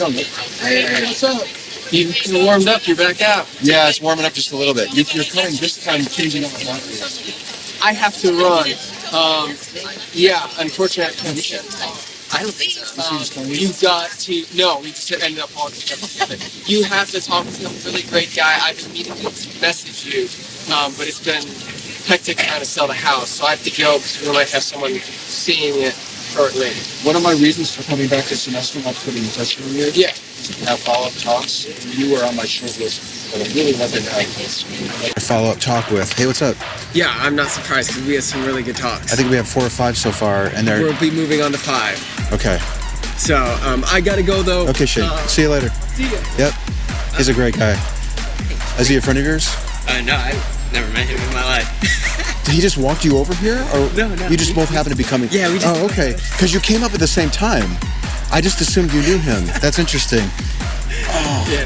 Welcome. Hey, what's up? You warmed up, you're back out. Yeah, it's warming up just a little bit. You're coming this time, changing up the outfit. I have to run. Yeah, unfortunately, I can't. I don't think so. You've got to. No, we just ended up walking. You have to talk to him. Really great guy. I've been meaning to message you, but it's been hectic trying to sell the house, so I have to go because we might have someone seeing it shortly. One of my reasons for coming back this semester, not putting in touch with you, Yeah. to have follow-up talks. You were on my short list, but I really wanted to have a follow-up talk with. Hey, what's up? Yeah, I'm not surprised because we had some really good talks. I think we have 4 or 5 so far, and they're... We'll be moving on to 5. Okay. So, I gotta go though. Okay, Shane. See you later. See ya. Yep. He's a great guy. Is he a friend of yours? No, I've never met him in my life. Did he just walk you over here? Or No. you just both happened to be coming? Yeah, we just... Oh, okay. Because you came up at the same time. I just assumed you knew him. That's interesting. Oh. Yeah,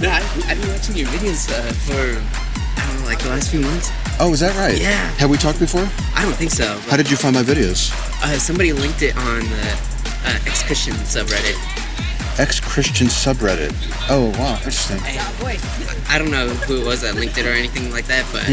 no, I've been watching your videos for, I don't know, like the last few months. Oh, is that right? Yeah. Have we talked before? I don't think so. How did you find my videos? Somebody linked it on the ex-Christian subreddit. Ex-Christian subreddit. Oh, wow. Interesting. I don't know who it was that linked it or anything like that, but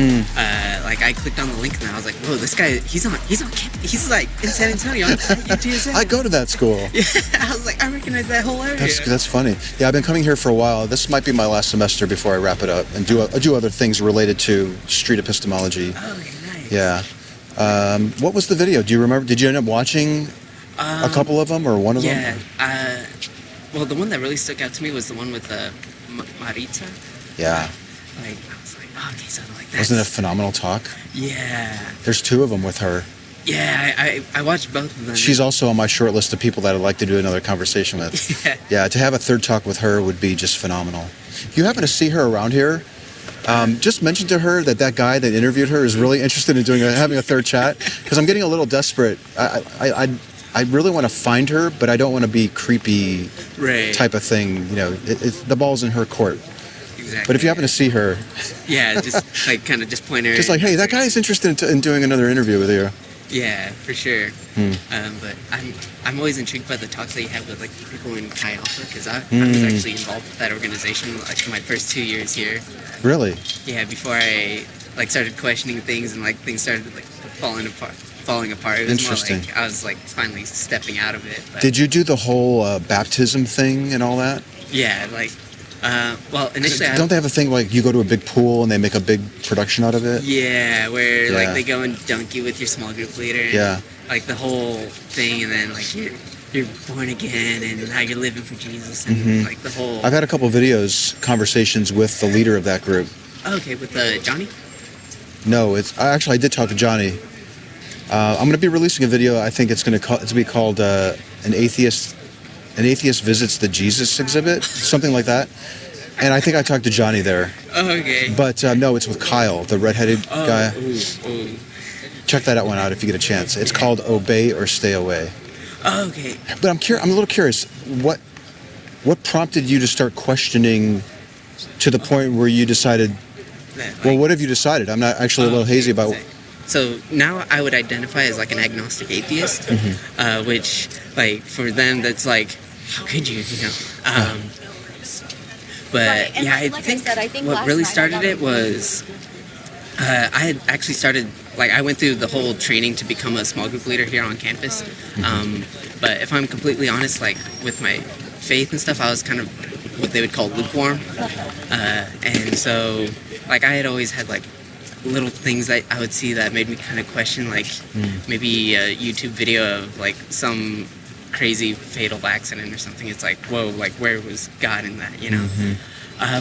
like I clicked on the link and I was like, whoa, this guy, he's on campus. He's like in San Antonio. At UTSA. I go to that school. Yeah, I was like, I recognize that whole area. That's funny. Yeah, I've been coming here for a while. This might be my last semester before I wrap it up and do other things related to street epistemology. Oh, nice. Yeah. What was the video? Do you remember? Did you end up watching a couple of them or one of them? Yeah. Well, the one that really stuck out to me was the one with Maritza. Yeah. Like, I was like, oh, okay, so like that. Wasn't it a phenomenal talk? Yeah. There's 2 of them with her. Yeah, I watched both of them. She's also on my short list of people that I'd like to do another conversation with. Yeah, to have a third talk with her would be just phenomenal. If you happen to see her around here, just mention to her that guy that interviewed her is really interested in having a third chat, because I'm getting a little desperate. I really want to find her, but I don't want to be creepy type of thing. You know, the ball's in her court. Exactly. But if you happen to see her, yeah, just like kind of just point her. just like, hey, that guy is interested in doing another interview with you. Yeah, for sure. But I'm always intrigued by the talks that you have with like people in Chi Alpha, because I was actually involved with that organization like my first 2 years here. Really? Yeah, before I like started questioning things and like things started like falling apart. It was Interesting. more like I was like finally stepping out of it. But, Did you do the whole baptism thing and all that? Yeah, like, well, initially Don't they have a thing like you go to a big pool and they make a big production out of it? Yeah, where like they go and dunk you with your small group leader. And, like the whole thing, and then like you're born again and how you're living for Jesus and like the whole. I've had a couple conversations with the leader of that group. Oh, okay, with Johnny. No, I did talk to Johnny. I'm going to be releasing a video. I think it's going to be called an atheist visits the Jesus exhibit, something like that. And I think I talked to Johnny there. Oh, okay. But no, it's with Kyle, the redheaded guy. Ooh. Check that one out if you get a chance. It's called Obey or Stay Away. Oh, okay. But I'm a little curious. What prompted you to start questioning to the point where you decided? Well, what have you decided? I'm not actually a little hazy about. So now I would identify as like an agnostic atheist, which like for them that's like, how could you, you know? But right. Yeah, I think what really started it was I had actually started, like I went through the whole training to become a small group leader here on campus. But if I'm completely honest, like with my faith and stuff, I was kind of what they would call lukewarm. And so like I had always had like little things that I would see that made me kind of question, like maybe a YouTube video of like some crazy fatal accident or something. It's like, whoa, like where was God in that, you know?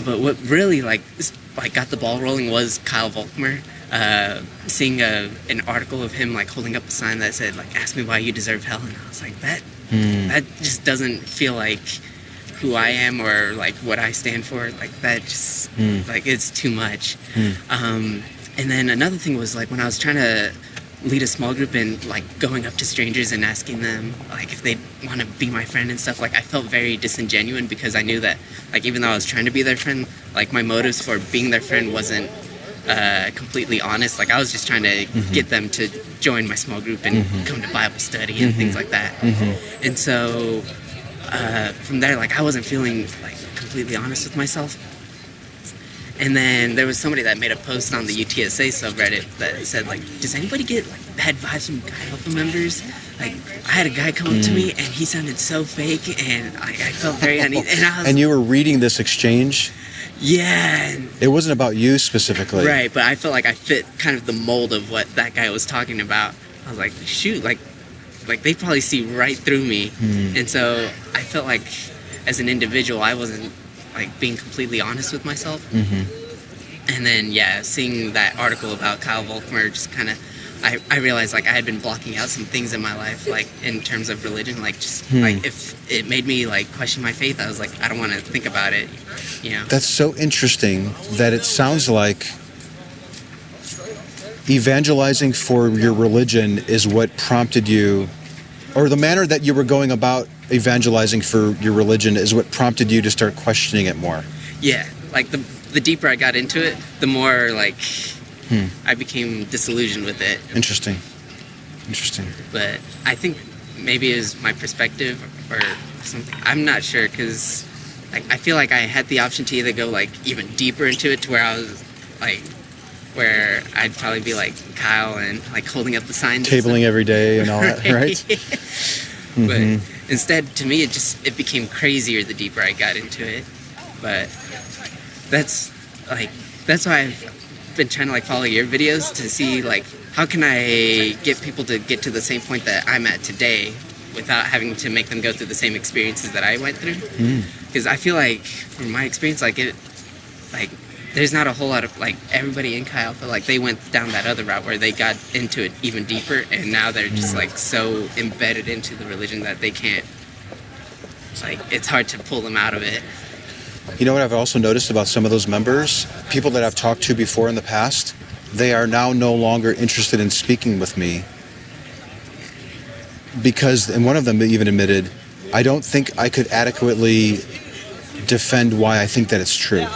But what really like got the ball rolling was Kyle Volkmer. Seeing an article of him like holding up a sign that said like, ask me why you deserve hell, and I was like, that just doesn't feel like who I am or like what I stand for. Like that just like it's too much. And then another thing was like when I was trying to lead a small group and like going up to strangers and asking them like if they want to be my friend and stuff, like I felt very disingenuous because I knew that like even though I was trying to be their friend, like my motives for being their friend wasn't completely honest. Like I was just trying to get them to join my small group and come to Bible study and things like that. And so from there, like, I wasn't feeling like completely honest with myself. And then there was somebody that made a post on the UTSA subreddit that said, like, does anybody get like bad vibes from Chi Alpha members? Like, I had a guy come up to me and he sounded so fake, and I felt very uneasy. And I was, And you were reading this exchange? yeah. It wasn't about you specifically. Right, but I felt like I fit kind of the mold of what that guy was talking about. I was like, shoot, like they probably see right through me. And so I felt like as an individual, I wasn't like being completely honest with myself. And then, yeah, seeing that article about Kyle Volkmer just kind of, I realized like I had been blocking out some things in my life, like in terms of religion, like just like if it made me like question my faith, I was like, I don't want to think about it, you know. That's so interesting that it sounds like evangelizing for your religion is what prompted you, or the manner that you were going about evangelizing for your religion is what prompted you to start questioning it more. Yeah, like the deeper I got into it, the more like I became disillusioned with it. Interesting. But I think maybe it was my perspective or something. I'm not sure, because like I feel like I had the option to either go like even deeper into it to where I was like, where I'd probably be like Kyle and like holding up the signs, Tabling every day and all that, right? But instead, to me, it became crazier the deeper I got into it. But that's why I've been trying to like follow your videos to see like how can I get people to get to the same point that I'm at today without having to make them go through the same experiences that I went through. Because I feel like from my experience, like there's not a whole lot of like everybody in Chi Alpha, like they went down that other route where they got into it even deeper, and now they're just like so embedded into the religion that they can't, like it's hard to pull them out of it. You know what I've also noticed about some of those members, people that I've talked to before in the past, they are now no longer interested in speaking with me because, and one of them even admitted, I don't think I could adequately defend why I think that it's true.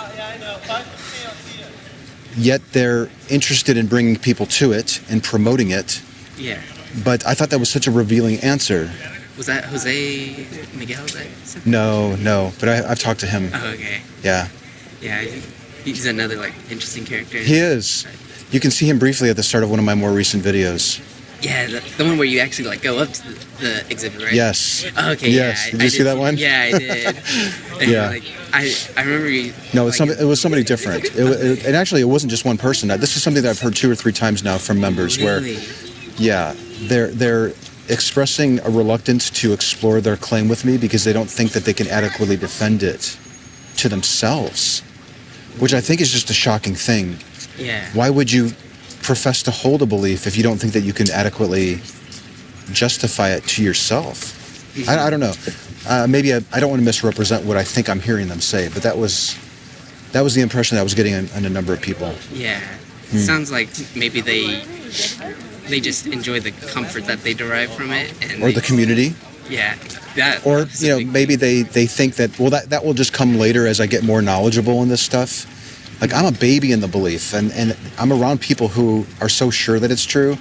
Yet they're interested in bringing people to it and promoting it. Yeah. But I thought that was such a revealing answer. Was that Jose Miguel that said that? No, but I've talked to him. Oh, okay. Yeah. Yeah, he's another like interesting character. He is. You can see him briefly at the start of one of my more recent videos. Yeah, the one where you actually like go up to the exhibit, right? Yes. Oh, okay. Yes. Yeah, Did you see that one? Yeah, I did. And Yeah. Like, I remember you. No, it was somebody different. And actually, it wasn't just one person. This is something that I've heard 2 or 3 times now from members Really? where, yeah, they're expressing a reluctance to explore their claim with me because they don't think that they can adequately defend it to themselves, which I think is just a shocking thing. Yeah. Why would you profess to hold a belief if you don't think that you can adequately justify it to yourself? I don't know. Maybe I don't want to misrepresent what I think I'm hearing them say, but that was the impression that I was getting in a number of people. Yeah. Sounds like maybe they just enjoy the comfort that they derive from it, and Or the community. Yeah. That. Or, maybe they think that, well, that will just come later as I get more knowledgeable in this stuff. Like, I'm a baby in the belief, and I'm around people who are so sure that it's true,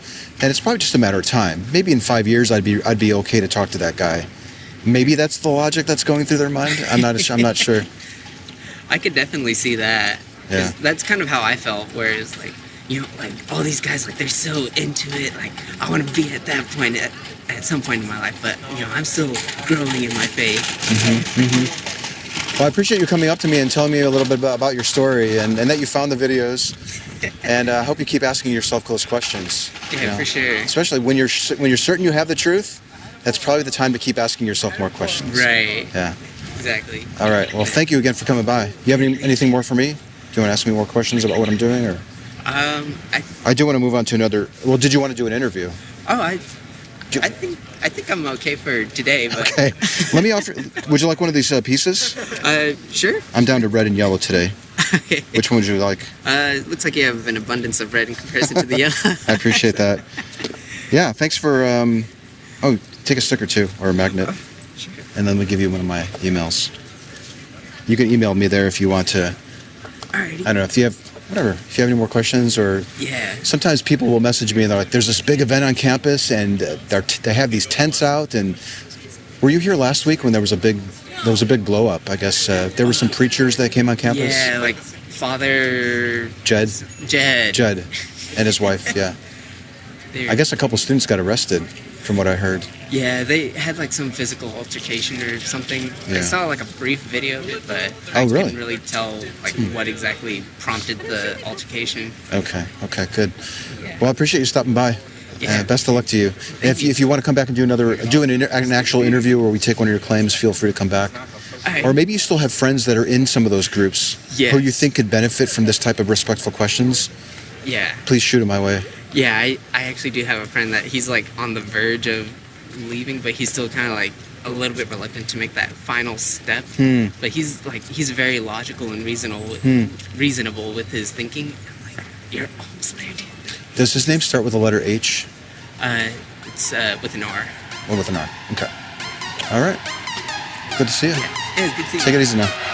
and it's probably just a matter of time. Maybe in 5 years I'd be okay to talk to that guy. Maybe that's the logic that's going through their mind. I'm not sure. I could definitely see that. Yeah. That's kind of how I felt, whereas like, like all these guys, like they're so into it, like I want to be at that point at some point in my life, but I'm still growing in my faith. Well, I appreciate you coming up to me and telling me a little bit about your story and that you found the videos. And I hope you keep asking yourself close questions. Yeah, for sure. Especially when you're certain you have the truth, that's probably the time to keep asking yourself more questions. Right. Yeah. Exactly. All right. Well, thank you again for coming by. You have anything more for me? Do you want to ask me more questions about what I'm doing, or? I do want to move on to another. Well, did you want to do an interview? Oh, I think I'm okay for today. But okay. Let me offer. Would you like one of these pieces? Sure. I'm down to red and yellow today. Which one would you like? It looks like you have an abundance of red in comparison to the yellow. I appreciate that. Yeah. Thanks for. Take a sticker too, or a magnet. Oh, sure. And then we'll give you one of my emails. You can email me there if you want to. Alrighty. I don't know if you have. Whatever. If you have any more questions, or yeah. Sometimes people will message me and they're like, "There's this big event on campus, and they have these tents out, and Were you here last week when there was a big blow up? I guess there were some preachers that came on campus. Yeah, like Father Jed and his wife. Yeah, They're- I guess a couple students got arrested, from what I heard. Yeah, they had like some physical altercation or something. Yeah. I saw like a brief video of it, but Oh, I really? couldn't really tell like what exactly prompted the altercation. Okay, good. Well, I appreciate you stopping by. Yeah. Best of luck to you. And if you want to come back and do an actual interview where we take one of your claims, feel free to come back. Alright. Or maybe you still have friends that are in some of those groups Yes. who you think could benefit from this type of respectful questions. Yeah. Please shoot them my way. Yeah, I actually do have a friend that he's like on the verge of leaving, but he's still kind of like a little bit reluctant to make that final step. But he's very logical and reasonable with his thinking. I'm like, you're almost there, dude. Does his name start with the letter H It's with an R. or with an R? Okay. All right. Good to see you. Yeah, it was good to see you. Take it easy now.